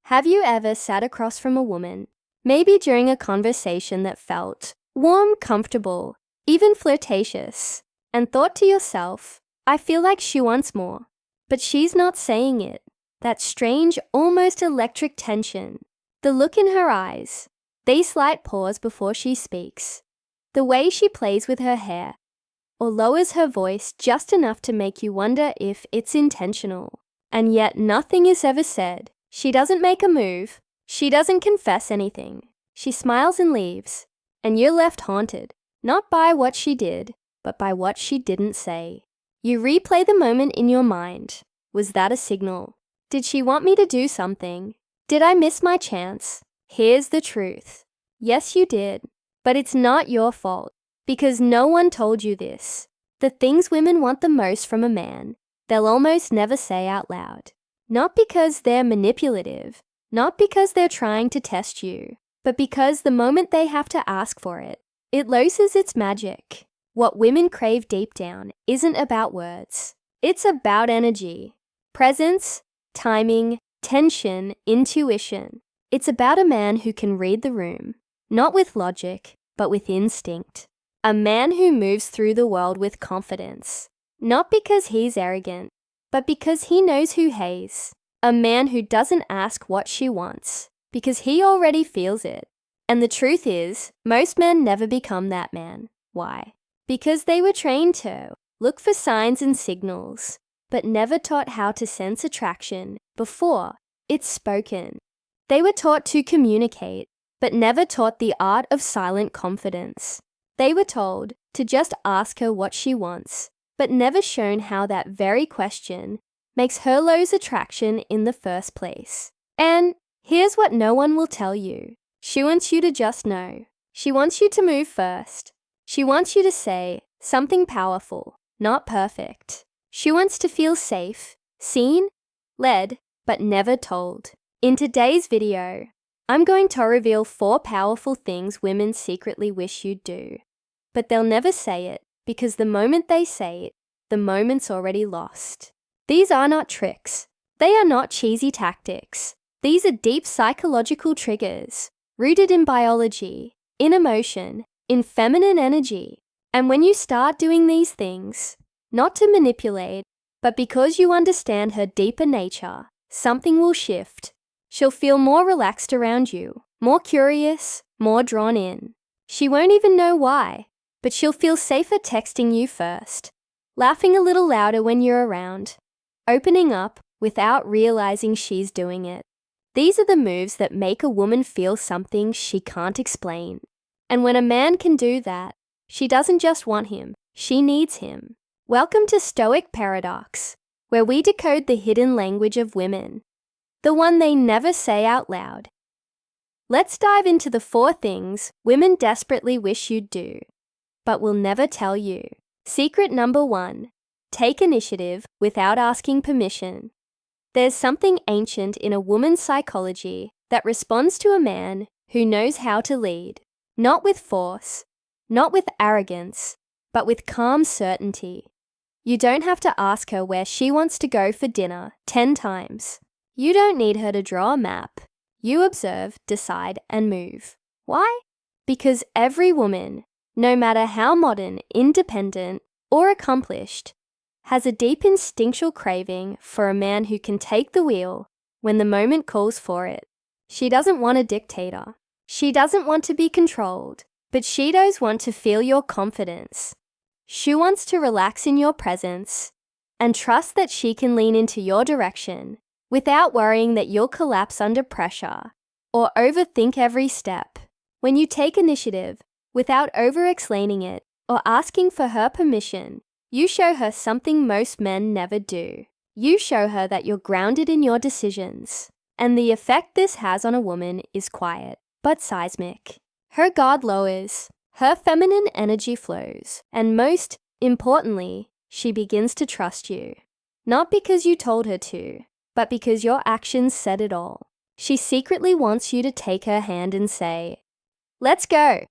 Have you ever sat across from a woman, maybe during a conversation that felt warm, comfortable, even flirtatious, and thought to yourself, I feel like she wants more, but she's not saying it? That strange, almost electric tension, the look in her eyes, the slight pause before she speaks, the way she plays with her hair, or lowers her voice just enough to make you wonder if it's intentional. And yet nothing is ever said. She doesn't make a move. She doesn't confess anything. She smiles and leaves, and you're left haunted, not by what she did, but by what she didn't say. You replay the moment in your mind. Was that a signal? Did she want me to do something? Did I miss my chance? Here's the truth. Yes, you did, but it's not your fault, because no one told you this. The things women want the most from a man, they'll almost never say out loud. Not because they're manipulative, not because they're trying to test you, but because the moment they have to ask for it, it loses its magic. What women crave deep down isn't about words. It's about energy, presence, timing, tension, intuition. It's about a man who can read the room, not with logic, but with instinct. A man who moves through the world with confidence, not because he's arrogant, but because he knows who he's. A man who doesn't ask what she wants, because he already feels it. And the truth is, most men never become that man. Why? Because they were trained to look for signs and signals, but never taught how to sense attraction before it's spoken. They were taught to communicate, but never taught the art of silent confidence. They were told to just ask her what she wants, but never shown how that very question makes her lose attraction in the first place. And here's what no one will tell you. She wants you to just know. She wants you to move first. She wants you to say something powerful, not perfect. She wants to feel safe, seen, led, but never told. In today's video, I'm going to reveal 4 powerful things women secretly wish you'd do. But they'll never say it, because the moment they say it, the moment's already lost. These are not tricks. They are not cheesy tactics. These are deep psychological triggers, rooted in biology, in emotion, in feminine energy. And when you start doing these things, not to manipulate, but because you understand her deeper nature, something will shift. She'll feel more relaxed around you, more curious, more drawn in. She won't even know why, but she'll feel safer texting you first, laughing a little louder when you're around, opening up without realizing she's doing it. These are the moves that make a woman feel something she can't explain. And when a man can do that, she doesn't just want him, she needs him. Welcome to Stoic Paradox, where we decode the hidden language of women, the one they never say out loud. Let's dive into the 4 things women desperately wish you'd do, but will never tell you. Secret number 1, take initiative without asking permission. There's something ancient in a woman's psychology that responds to a man who knows how to lead, not with force, not with arrogance, but with calm certainty. You don't have to ask her where she wants to go for dinner 10 times. You don't need her to draw a map. You observe, decide, and move. Why? Because every woman, no matter how modern, independent, or accomplished, has a deep instinctual craving for a man who can take the wheel when the moment calls for it. She doesn't want a dictator. She doesn't want to be controlled, but she does want to feel your confidence. She wants to relax in your presence and trust that she can lean into your direction without worrying that you'll collapse under pressure or overthink every step. When you take initiative without over-explaining it or asking for her permission, you show her something most men never do. You show her that you're grounded in your decisions. And the effect this has on a woman is quiet, but seismic. Her guard lowers, her feminine energy flows, and most importantly, she begins to trust you. Not because you told her to, but because your actions said it all. She secretly wants you to take her hand and say, "Let's go,"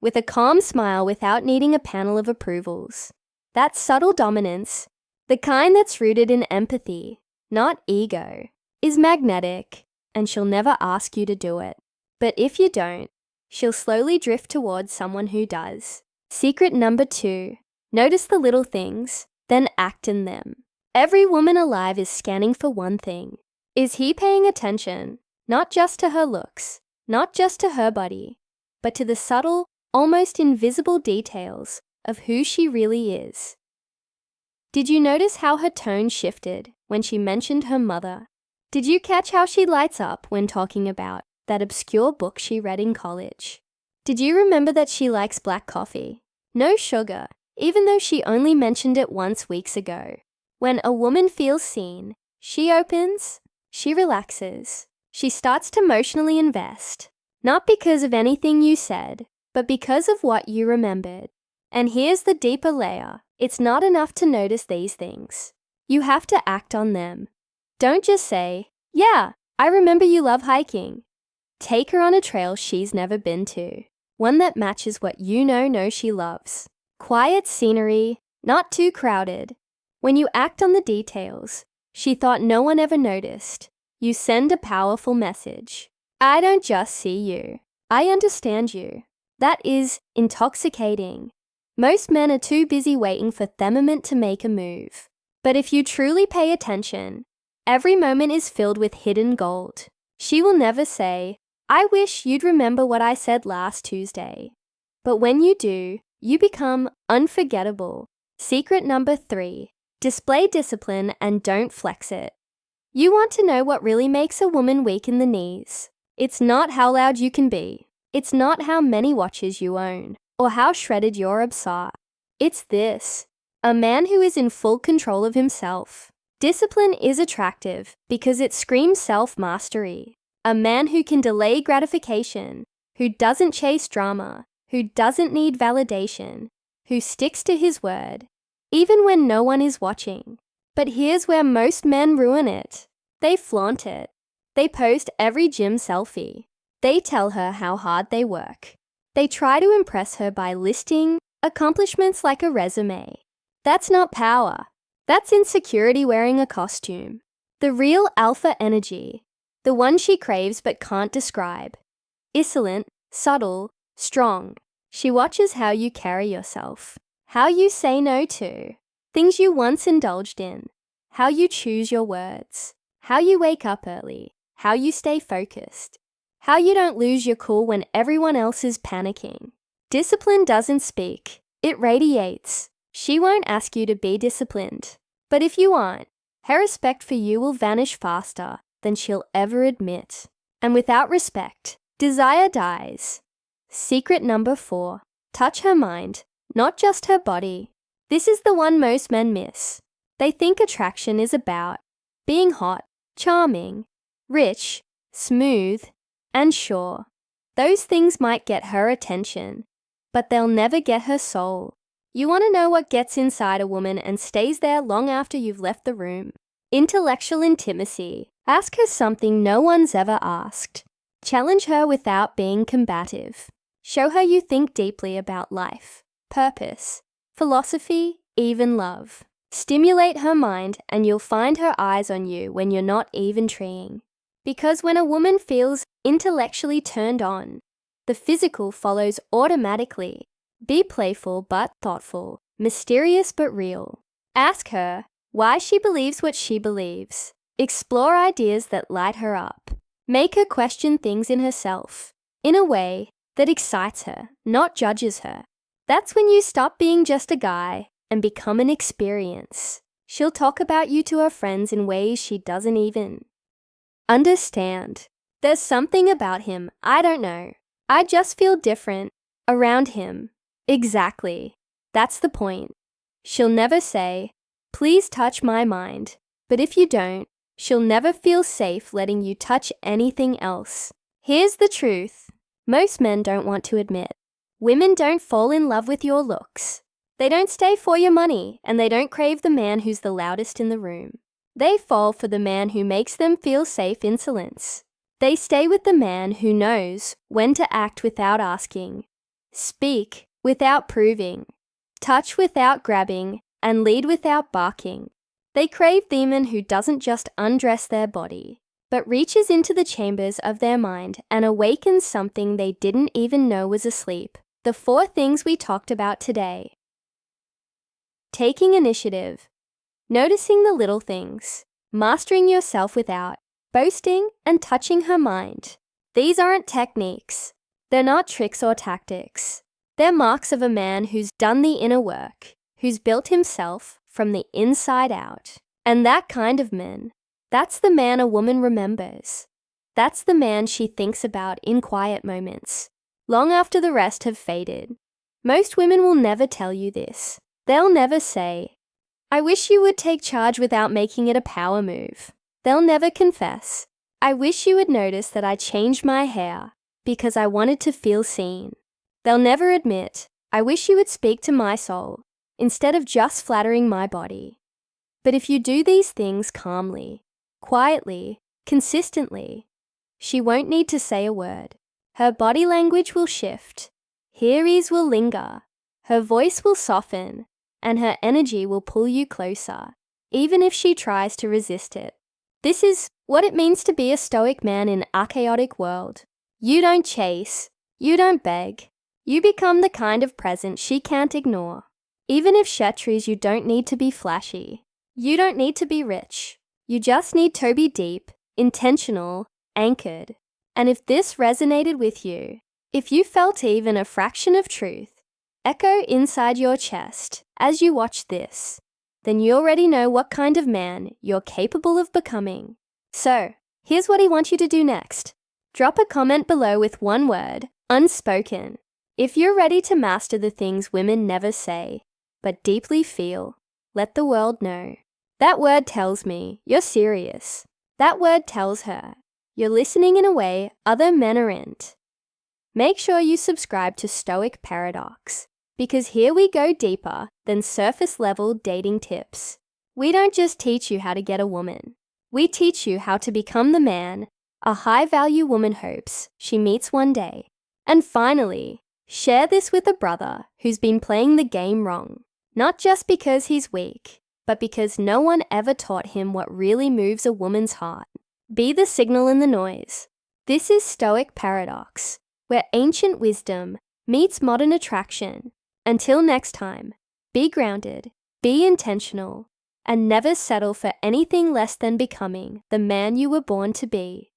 with a calm smile without needing a panel of approvals. That subtle dominance, the kind that's rooted in empathy, not ego, is magnetic. and she'll never ask you to do it. But if you don't, she'll slowly drift towards someone who does. Secret number 2, notice the little things, then act in them. Every woman alive is scanning for one thing. Is he paying attention? Not just to her looks, not just to her body, but to the subtle, almost invisible details of who she really is. Did you notice how her tone shifted when she mentioned her mother? Did you catch how she lights up when talking about that obscure book she read in college? Did you remember that she likes black coffee? No sugar, even though she only mentioned it once weeks ago. When a woman feels seen, she opens, she relaxes, she starts to emotionally invest, not because of anything you said, but because of what you remembered. And here's the deeper layer. It's not enough to notice these things. You have to act on them. Don't just say, "Yeah, I remember you love hiking." Take her on a trail she's never been to, one that matches what you know she loves. Quiet scenery, not too crowded. When you act on the details she thought no one ever noticed, you send a powerful message. I don't just see you. I understand you. That is intoxicating. Most men are too busy waiting for Thermament to make a move. But if you truly pay attention, every moment is filled with hidden gold. She will never say, "I wish you'd remember what I said last Tuesday." But when you do, you become unforgettable. Secret number 3, display discipline and don't flex it. You want to know what really makes a woman weak in the knees. It's not how loud you can be. It's not how many watches you own, or how shredded your abs are. It's this: a man who is in full control of himself. Discipline is attractive because it screams self-mastery. A man who can delay gratification, who doesn't chase drama, who doesn't need validation, who sticks to his word, even when no one is watching. But here's where most men ruin it. They flaunt it. They post every gym selfie. They tell her how hard they work. They try to impress her by listing accomplishments like a resume. That's not power. That's insecurity wearing a costume. The real alpha energy, the one she craves but can't describe. Insolent, subtle, strong. She watches how you carry yourself, how you say no to things you once indulged in, how you choose your words, how you wake up early, how you stay focused, how you don't lose your cool when everyone else is panicking. Discipline doesn't speak, it radiates. She won't ask you to be disciplined, but if you aren't, her respect for you will vanish faster than she'll ever admit. And without respect, desire dies. Secret number 4, touch her mind, not just her body. This is the one most men miss. They think attraction is about being hot, charming, rich, smooth, and sure. Those things might get her attention, but they'll never get her soul. You want to know what gets inside a woman and stays there long after you've left the room? Intellectual intimacy. Ask her something no one's ever asked. Challenge her without being combative. Show her you think deeply about life, purpose, philosophy, even love. Stimulate her mind and you'll find her eyes on you when you're not even trying. Because when a woman feels intellectually turned on, the physical follows automatically. Be playful but thoughtful, mysterious but real. Ask her why she believes what she believes. Explore ideas that light her up. Make her question things in herself, in a way that excites her, not judges her. That's when you stop being just a guy and become an experience. She'll talk about you to her friends in ways she doesn't even understand. There's something about him, I don't know. I just feel different around him. Exactly. That's the point. She'll never say, "Please touch my mind." But if you don't, she'll never feel safe letting you touch anything else. Here's the truth. Most men don't want to admit. Women don't fall in love with your looks. They don't stay for your money, and they don't crave the man who's the loudest in the room. They fall for the man who makes them feel safe insolence. They stay with the man who knows when to act without asking, speak without proving, touch without grabbing, and lead without barking. They crave the man who doesn't just undress their body, but reaches into the chambers of their mind and awakens something they didn't even know was asleep. The 4 things we talked about today. Taking initiative. Noticing the little things. Mastering yourself without boasting and touching her mind. These aren't techniques. They're not tricks or tactics. They're marks of a man who's done the inner work, who's built himself from the inside out. And that kind of man, that's the man a woman remembers. That's the man she thinks about in quiet moments, long after the rest have faded. Most women will never tell you this. They'll never say, "I wish you would take charge without making it a power move." They'll never confess, "I wish you would notice that I changed my hair because I wanted to feel seen." They'll never admit, "I wish you would speak to my soul instead of just flattering my body." But if you do these things calmly, quietly, consistently, she won't need to say a word. Her body language will shift, her ease will linger, her voice will soften, and her energy will pull you closer, even if she tries to resist it. This is what it means to be a Stoic man in a chaotic world. You don't chase, you don't beg, you become the kind of presence she can't ignore. Even if Kshatriyas, you don't need to be flashy. You don't need to be rich. You just need to be deep, intentional, anchored. And if this resonated with you, if you felt even a fraction of truth echo inside your chest as you watch this, then you already know what kind of man you're capable of becoming. So, here's what I want you to do next. Drop a comment below with one word, unspoken. If you're ready to master the things women never say, but deeply feel, let the world know. That word tells me you're serious. That word tells her you're listening in a way other men aren't. Make sure you subscribe to Stoic Paradox, because here we go deeper than surface-level dating tips. We don't just teach you how to get a woman. We teach you how to become the man a high-value woman hopes she meets one day. And finally, share this with a brother who's been playing the game wrong, not just because he's weak, but because no one ever taught him what really moves a woman's heart. Be the signal in the noise. This is Stoic Paradox, where ancient wisdom meets modern attraction. Until next time, be grounded, be intentional, and never settle for anything less than becoming the man you were born to be.